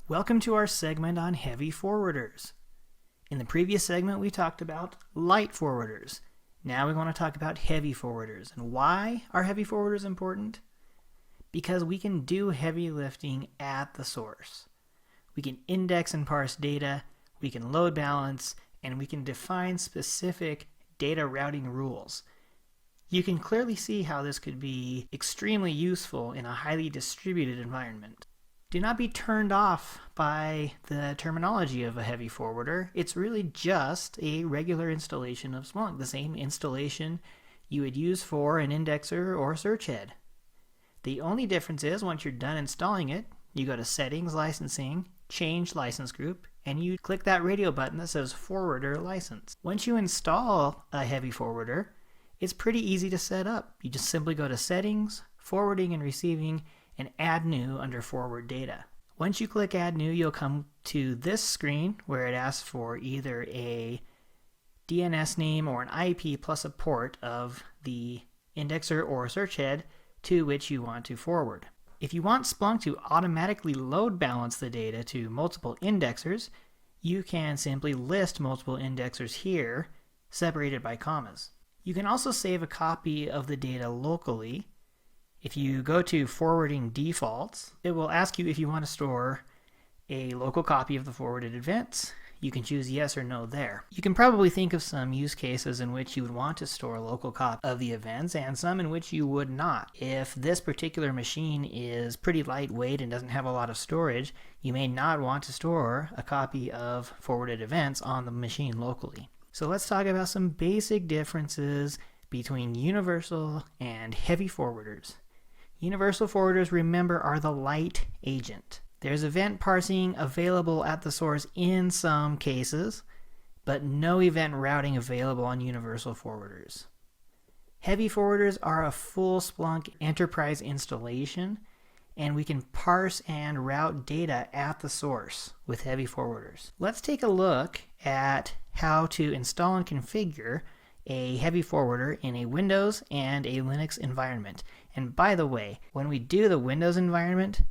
Welcome to our segment on heavy forwarders. In the previous segment, we talked about light forwarders. Now we want to talk about heavy forwarders. And why are heavy forwarders important? Because we can do heavy lifting at the source. We can index and parse data, we can load balance, and we can define specific data routing rules. You can clearly see how this could be extremely useful in a highly distributed environment. Do not be turned off by the terminology of a heavy forwarder. It's really just a regular installation of Splunk, the same installation you would use for an indexer or search head. The only difference is once you're done installing it, you go to Settings, Licensing, Change License Group, and you click that radio button that says Forwarder License. Once you install a heavy forwarder, it's pretty easy to set up. You just simply go to Settings, Forwarding and Receiving, and Add New under Forward Data. Once you click Add New, you'll come to this screen where it asks for either a DNS name or an IP plus a port of the indexer or search head to which you want to forward. If you want Splunk to automatically load balance the data to multiple indexers, you can simply list multiple indexers here, separated by commas. You can also save a copy of the data locally. If you go to Forwarding Defaults, it will ask you if you want to store a local copy of the forwarded events. You can choose yes or no there. You can probably think of some use cases in which you would want to store a local copy of the events and some in which you would not. If this particular machine is pretty lightweight and doesn't have a lot of storage, you may not want to store a copy of forwarded events on the machine locally. So let's talk about some basic differences between universal and heavy forwarders. Universal forwarders, remember, are the light agent. There's event parsing available at the source in some cases, but no event routing available on universal forwarders. Heavy forwarders are a full Splunk enterprise installation, and we can parse and route data at the source with heavy forwarders. Let's take a look at how to install and configure a heavy forwarder in a Windows and a Linux environment. And by the way, when we do the Windows environment,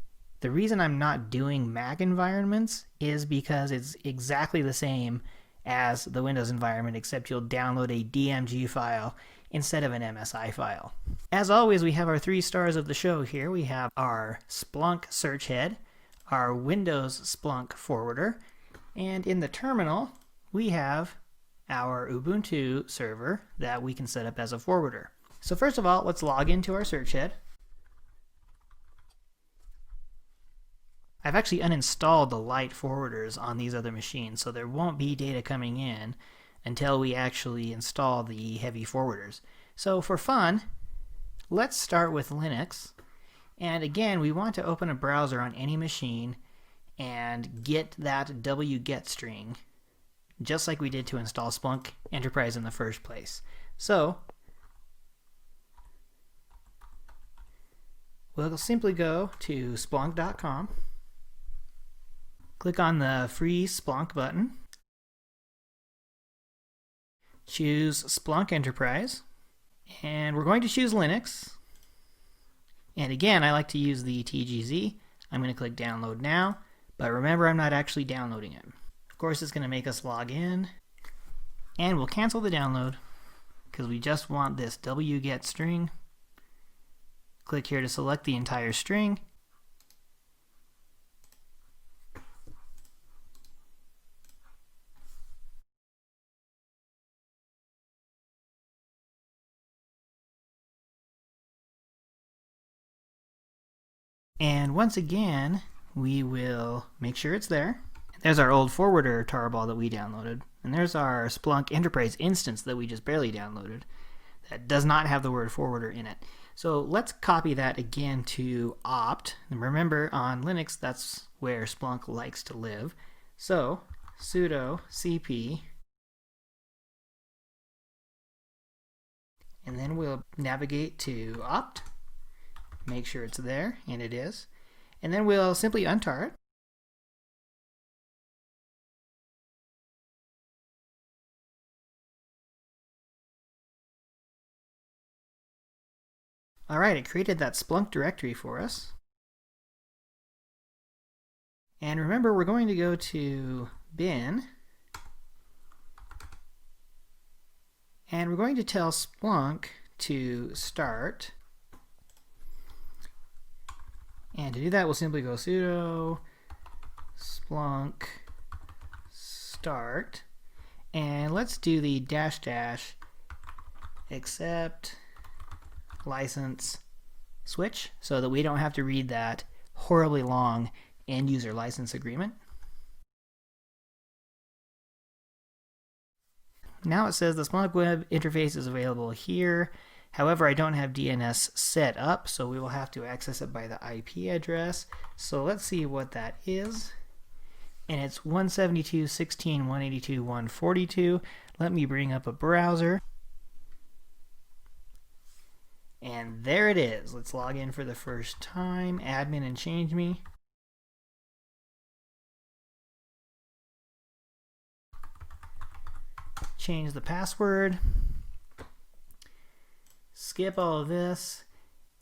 the reason I'm not doing Mac environments is because it's exactly the same as the Windows environment, except you'll download a DMG file instead of an MSI file. As always, we have our 3 stars of the show here. We have our Splunk search head, our Windows Splunk forwarder, and in the terminal, we have our Ubuntu server that we can set up as a forwarder. So first of all, let's log into our search head. I've actually uninstalled the light forwarders on these other machines, so there won't be data coming in until we actually install the heavy forwarders. So for fun, let's start with Linux. And again, we want to open a browser on any machine and get that wget string, just like we did to install Splunk Enterprise in the first place. So we'll simply go to splunk.com. Click on the free Splunk button. Choose Splunk Enterprise. And we're going to choose Linux. And again, I like to use the TGZ. I'm going to click Download Now. But remember, I'm not actually downloading it. Of course, it's going to make us log in. And we'll cancel the download because we just want this wget string. Click here to select the entire string. And once again, we will make sure it's there. There's our old forwarder tarball that we downloaded. And there's our Splunk Enterprise instance that we just barely downloaded that does not have the word forwarder in it. So let's copy that again to opt. And remember, on Linux, that's where Splunk likes to live. So sudo cp, and then we'll navigate to opt. Make sure it's there, and it is. And then we'll simply untar it. Alright, it created that Splunk directory for us. And remember, we're going to go to bin, and we're going to tell Splunk to start. And to do that, we'll simply go sudo Splunk start. And let's do the -- accept license switch so that we don't have to read that horribly long end user license agreement. Now it says the Splunk web interface is available here. However, I don't have DNS set up, so we will have to access it by the IP address. So let's see what that is. And it's 172.16.182.142. Let me bring up a browser. And there it is. Let's log in for the first time. Admin and change me. Change the password. Skip all of this.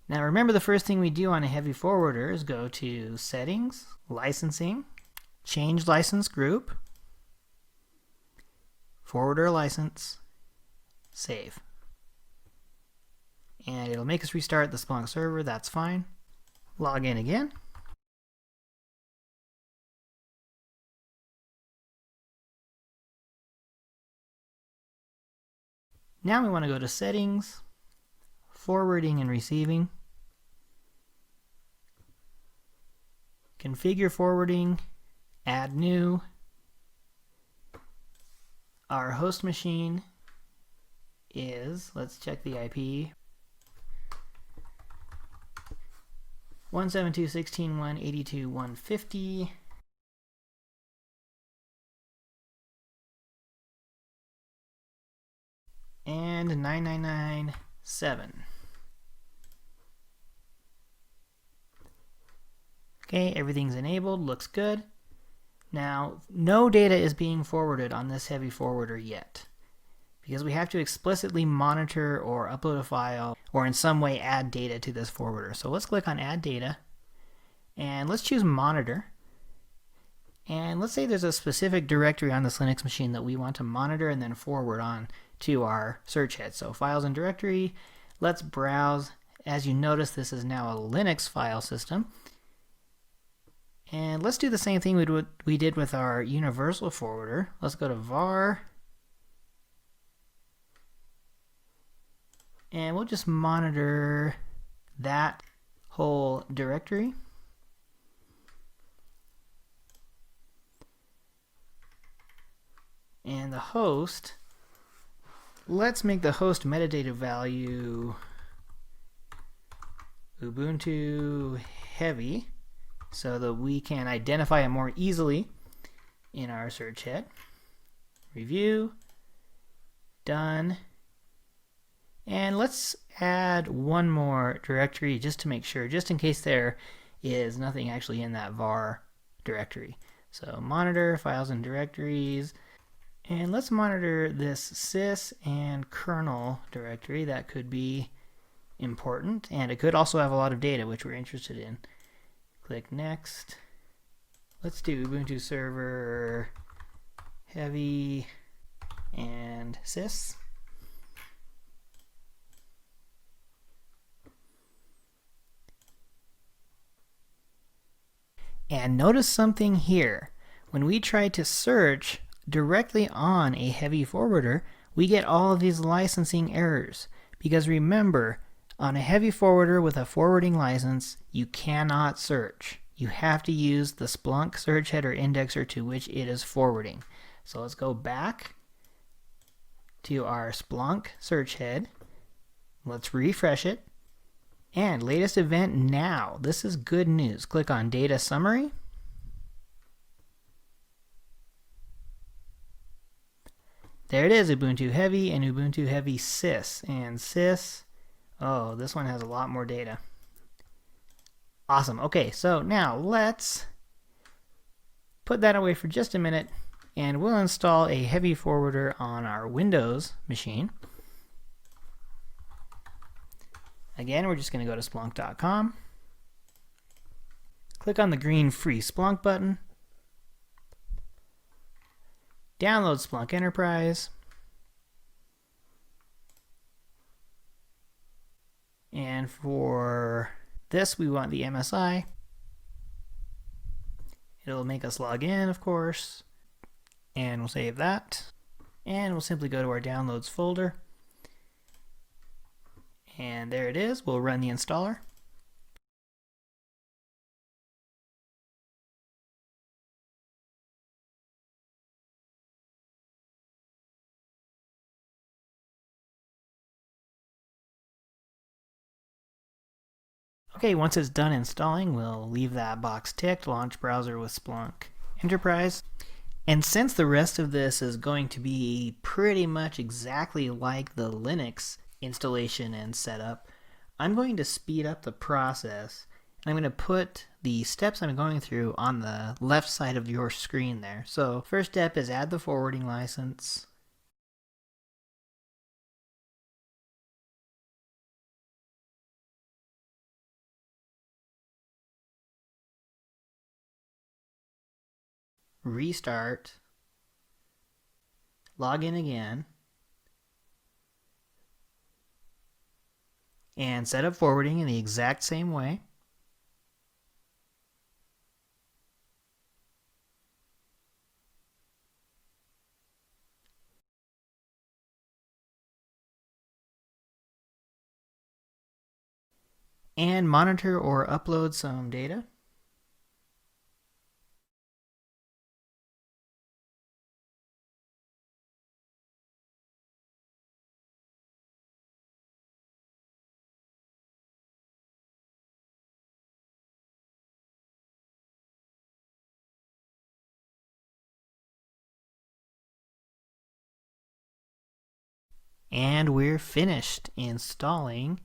Now remember, the first thing we do on a heavy forwarder is go to Settings, Licensing, Change License Group, Forwarder License, Save. And it'll make us restart the Splunk server. That's fine. Log in again. Now we want to go to Settings, Forwarding and Receiving, Configure Forwarding, Add New. Our host machine is, let's check the IP, 172.16.182.150. And 999.7. Okay, everything's enabled, looks good. Now, no data is being forwarded on this heavy forwarder yet, because we have to explicitly monitor or upload a file or in some way add data to this forwarder. So let's click on Add Data, and let's choose Monitor. And let's say there's a specific directory on this Linux machine that we want to monitor and then forward on to our search head. So Files and Directory, let's browse. As you notice, this is now a Linux file system. And let's do the same thing we did with our universal forwarder. Let's go to var, and we'll just monitor that whole directory. And the host, let's make the host metadata value Ubuntu heavy so that we can identify it more easily in our search head. Review, done. And let's add one more directory just to make sure, just in case there is nothing actually in that var directory. So monitor, files and directories. And let's monitor this sys and kernel directory. That could be important, and it could also have a lot of data which we're interested in. Click next. Let's do Ubuntu server heavy and sys. And notice something here. When we try to search directly on a heavy forwarder, we get all of these licensing errors. Because remember, on a heavy forwarder with a forwarding license, you cannot search. You have to use the Splunk search header indexer to which it is forwarding. So let's go back to our Splunk search head. Let's refresh it. And latest event now. This is good news. Click on Data Summary. There it is, Ubuntu Heavy and Ubuntu Heavy Sys. And Sys, oh, this one has a lot more data. Awesome. Okay, so now let's put that away for just a minute, and we'll install a heavy forwarder on our Windows machine. Again, we're just going to go to Splunk.com. Click on the green Free Splunk button. download Splunk Enterprise, and for this we want the MSI. It'll make us log in, of course, and we'll save that, and we'll simply go to our downloads folder, and there it is. We'll run the installer. Okay, once it's done installing, we'll leave that box ticked, launch browser with Splunk Enterprise. And since the rest of this is going to be pretty much exactly like the Linux installation and setup, I'm going to speed up the process. I'm going to put the steps I'm going through on the left side of your screen there. So first step is add the forwarding license. Restart, log in again, and set up forwarding in the exact same way. And monitor or upload some data. And we're finished installing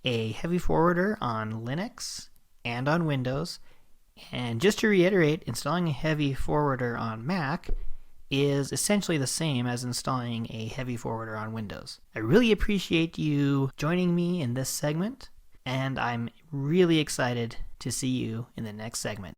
a heavy forwarder on Linux and on Windows. And just to reiterate, installing a heavy forwarder on Mac is essentially the same as installing a heavy forwarder on Windows. I really appreciate you joining me in this segment, and I'm really excited to see you in the next segment.